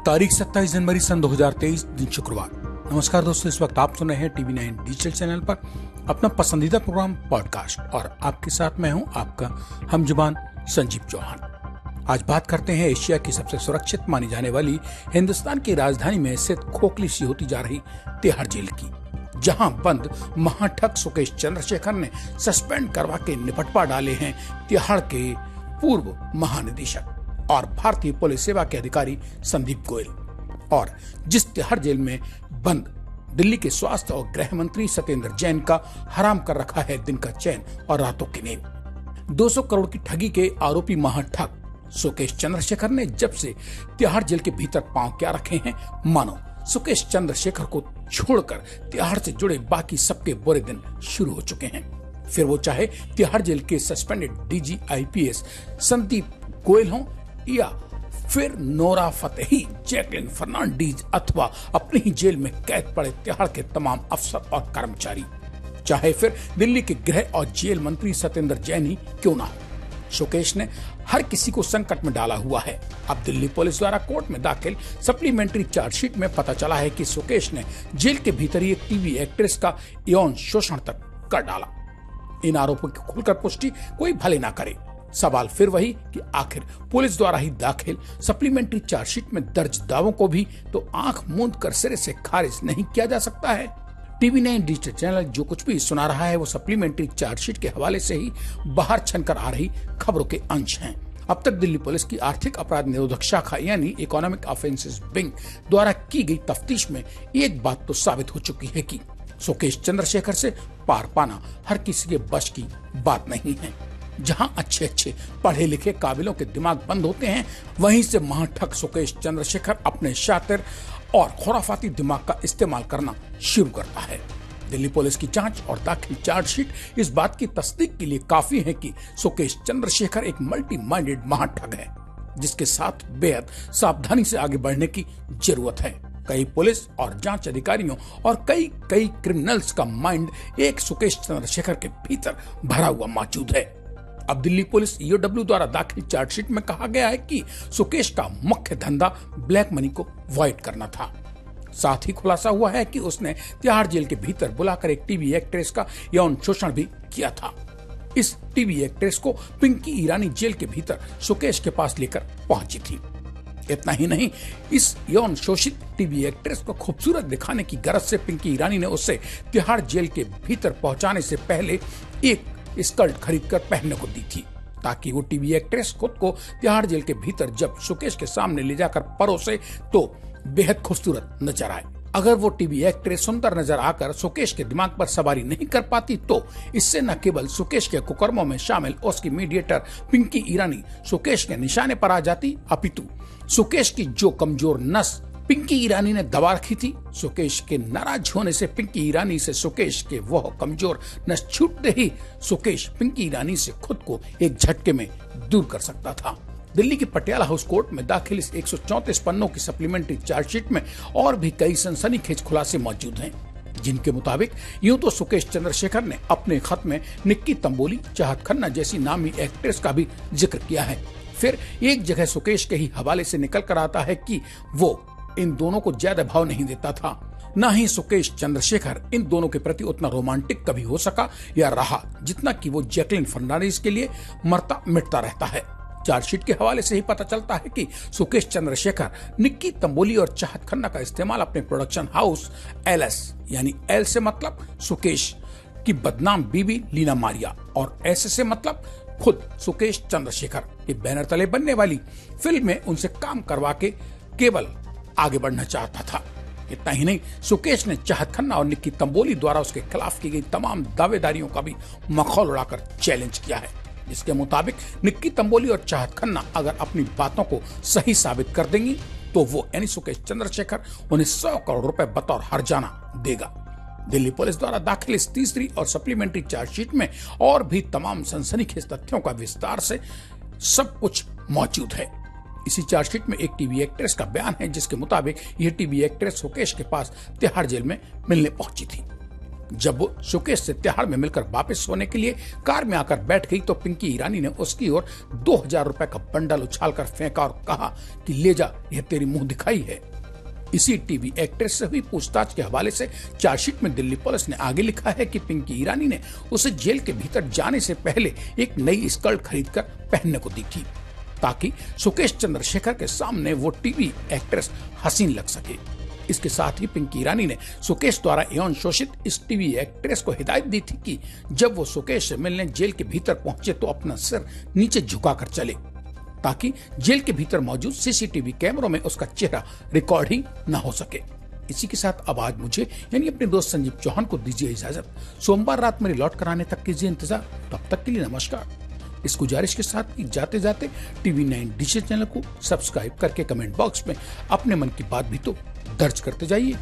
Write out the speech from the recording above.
तारीख 27 जनवरी सन 2023 दिन शुक्रवार। नमस्कार दोस्तों, इस वक्त आप सुन रहे हैं टीवी 9 डिजिटल चैनल पर अपना पसंदीदा प्रोग्राम पॉडकास्ट और आपके साथ मैं हूं आपका हमजुबान संजीव चौहान। आज बात करते हैं एशिया की सबसे सुरक्षित मानी जाने वाली हिंदुस्तान की राजधानी में स्थित खोखली सी होती जा रही तिहाड़ जेल की, जहां बंद महाठग सुकेश चंद्रशेखर ने सस्पेंड करवा के निपटवा डाले हैं तिहाड़ के पूर्व महानिदेशक और भारतीय पुलिस सेवा के अधिकारी संदीप गोयल। और जिस तिहाड़ जेल में बंद दिल्ली के स्वास्थ्य और गृह मंत्री सत्येंद्र जैन का हराम कर रखा है दिन का चैन और रातों की नींद। 200 करोड़ की ठगी के आरोपी महाठग सुकेश चंद्रशेखर ने जब से तिहाड़ जेल के भीतर पांव क्या रखे हैं, मानो सुकेश चंद्रशेखर को छोड़कर तिहाड़ से जुड़े बाकी सबके बुरे दिन शुरू हो चुके हैं। फिर वो चाहे तिहाड़ जेल के suspended DG IPS Sandeep Goyal हों या फिर नोरा फतेही, जैकलिन फर्नांडीज अथवा अपनी ही जेल में कैद पड़े तिहाड़ के तमाम अफसर और कर्मचारी, चाहे फिर दिल्ली के गृह और जेल मंत्री सत्येंद्र जैन ही क्यों ना हो, सुकेश ने हर किसी को संकट में डाला हुआ है। अब दिल्ली पुलिस द्वारा कोर्ट में दाखिल सप्लीमेंट्री चार्जशीट में पता चला है कि सुकेश ने जेल के भीतर ही एक टीवी एक्ट्रेस का यौन शोषण तक कर डाला। इन आरोपों की खुलकर पुष्टि कोई भले ना करे। सवाल फिर वही कि आखिर पुलिस द्वारा ही दाखिल सप्लीमेंट्री चार्जशीट में दर्ज दावों को भी तो आंख मूंद कर सिरे से खारिज नहीं किया जा सकता है। टीवी 9 डिजिटल चैनल जो कुछ भी सुना रहा है वो सप्लीमेंट्री चार्जशीट के हवाले से ही बाहर छनकर आ रही खबरों के अंश हैं। अब तक दिल्ली पुलिस की आर्थिक अपराध निरोधक शाखा यानी इकोनॉमिक ऑफेंसेस विंग द्वारा की गई तफ्तीश में एक बात तो साबित हो चुकी है कि सुकेश चंद्रशेखर से पार पाना हर किसी के बस की बात नहीं है। जहां अच्छे पढ़े लिखे काबिलों के दिमाग बंद होते हैं, वहीं से महाठग सुकेश चंद्रशेखर अपने शातिर और खुराफाती दिमाग का इस्तेमाल करना शुरू करता है। दिल्ली पुलिस की जांच और दाखिल चार्जशीट इस बात की तस्दीक के लिए काफी है कि सुकेश चंद्रशेखर एक मल्टी माइंडेड महाठग है, जिसके साथ बेहद सावधानी से आगे बढ़ने की जरूरत है। कई पुलिस और जांच अधिकारियों और कई क्रिमिनल्स का माइंड एक सुकेश चंद्रशेखर के भीतर भरा हुआ मौजूद है। अब दिल्ली पुलिस ईओडब्ल्यू द्वारा दाखिल चार्जशीट में कहा गया है कि सुकेश का मुख्य धंधा ब्लैक मनी को वॉइड करना था। साथ ही खुलासा हुआ है कि उसने तिहाड़ जेल के भीतर बुलाकर एक टीवी एक्ट्रेस का यौन शोषण भी किया था। इस टीवी एक्ट्रेस को पिंकी ईरानी जेल के भीतर सुकेश के पास लेकर पहुंची थी। इतना ही नहीं, इस यौन शोषित टीवी एक्ट्रेस को खूबसूरत दिखाने की गरज से पिंकी ईरानी ने उसे तिहाड़ जेल के भीतर पहुंचाने से पहले एक स्कर्ट खरीदकर पहनने को दी थी, ताकि वो टीवी एक्ट्रेस खुद को तिहाड़ जेल के भीतर जब सुकेश के सामने ले जाकर परोसे तो बेहद खूबसूरत नजर आए। अगर वो टीवी एक्ट्रेस सुंदर नजर आकर सुकेश के दिमाग पर सवारी नहीं कर पाती तो इससे न केवल सुकेश के कुकर्मों में शामिल उसकी मीडिएटर पिंकी ईरानी सुकेश के निशाने पर आ जाती, अपितु सुकेश की जो कमजोर नस पिंकी ईरानी ने दबा रखी थी, सुकेश के नाराज होने से पिंकी ईरानी से सुकेश के वह कमजोर नस छूटते ही सुकेश पिंकी ईरानी से खुद को एक झटके में दूर कर सकता था। दिल्ली की पटियाला हाउस कोर्ट में दाखिल इस 134 पन्नों की सप्लीमेंट्री चार्जशीट में और भी कई सनसनीखेज खुलासे मौजूद हैं, जिनके मुताबिक यूं तो सुकेश चंद्रशेखर ने अपने खत में निक्की तंबोली, चाहत खन्ना जैसी नामी एक्ट्रेस का भी जिक्र किया है। फिर एक जगह सुकेश के ही हवाले से निकल कर आता है कि वो इन दोनों को ज्यादा भाव नहीं देता था, न ही सुकेश चंद्रशेखर इन दोनों के प्रति उतना रोमांटिक कभी हो सका या रहा जितना कि वो जैकलिन फर्नांडीज के लिए मरता मिटता रहता है। चार्जशीट के हवाले से ही पता चलता है कि सुकेश चंद्रशेखर निक्की तंबोली और चाहत खन्ना का इस्तेमाल अपने प्रोडक्शन हाउस एलएस यानी एल से मतलब सुकेश की बदनाम बीवी लीना मारिया और एस से मतलब खुद सुकेश चंद्रशेखर के बैनर तले बनने वाली फिल्म में उनसे काम करवा के केवल आगे बढ़ना चाहता था। इतना ही नहीं, सुकेश ने चाहत खन्ना और निक्की तंबोली द्वारा उसके खिलाफ की गई तमाम दावेदारियों का भी मखौल उड़ाकर चैलेंज किया है, जिसके मुताबिक निक्की तंबोली और चाहत खन्ना अगर अपनी बातों को सही साबित कर देंगी तो वो यानी सुकेश चंद्रशेखर उन्हें 100 करोड़ रुपए बतौर हर्जाना देगा। दिल्ली पुलिस द्वारा दाखिल इस तीसरी और सप्लीमेंट्री चार्जशीट में और भी तमाम सनसनीखेज तथ्यों का विस्तार से सब कुछ मौजूद है। इसी चार्जशीट में एक टीवी एक्ट्रेस का बयान है, जिसके मुताबिक यह टीवी एक्ट्रेस सुकेश के पास तिहाड़ जेल में मिलने पहुंची थी। जब वो सुकेश से तिहाड़ में मिलकर वापस सोने के लिए कार में आकर बैठ गई तो पिंकी ईरानी ने उसकी ओर 2000 रुपए का बंडल उछालकर फेंका और कहा कि ले जा, यह तेरी मुंह दिखाई है। इसी टीवी एक्ट्रेस से हुई पूछताछ के हवाले से चार्जशीट में दिल्ली पुलिस ने आगे लिखा है कि पिंकी ईरानी ने उसे जेल के भीतर जाने से पहले एक नई स्कर्ट खरीदकर पहनने को दी थी, ताकि सुकेश चंद्रशेखर के सामने वो टीवी एक्ट्रेस हसीन लग सके। इसके साथ ही पिंकी ईरानी ने सुकेश द्वारा यौन शोषित इस टीवी एक्ट्रेस को हिदायत दी थी कि जब वो सुकेश से मिलने जेल के भीतर पहुंचे तो अपना सिर नीचे झुकाकर चले, ताकि जेल के भीतर मौजूद सीसीटीवी कैमरों में उसका चेहरा रिकॉर्ड ही न हो सके। इसी के साथ अब आज मुझे यानी अपने दोस्त संजीव चौहान को दीजिए इजाजत। सोमवार रात मेरी लौट कर आने तक कीजिए इंतजार। तब तक के लिए नमस्कार। इस गुजारिश के साथ कि जाते जाते TV9 डिजिटल चैनल को सब्सक्राइब करके कमेंट बॉक्स में अपने मन की बात भी तो दर्ज करते जाइए।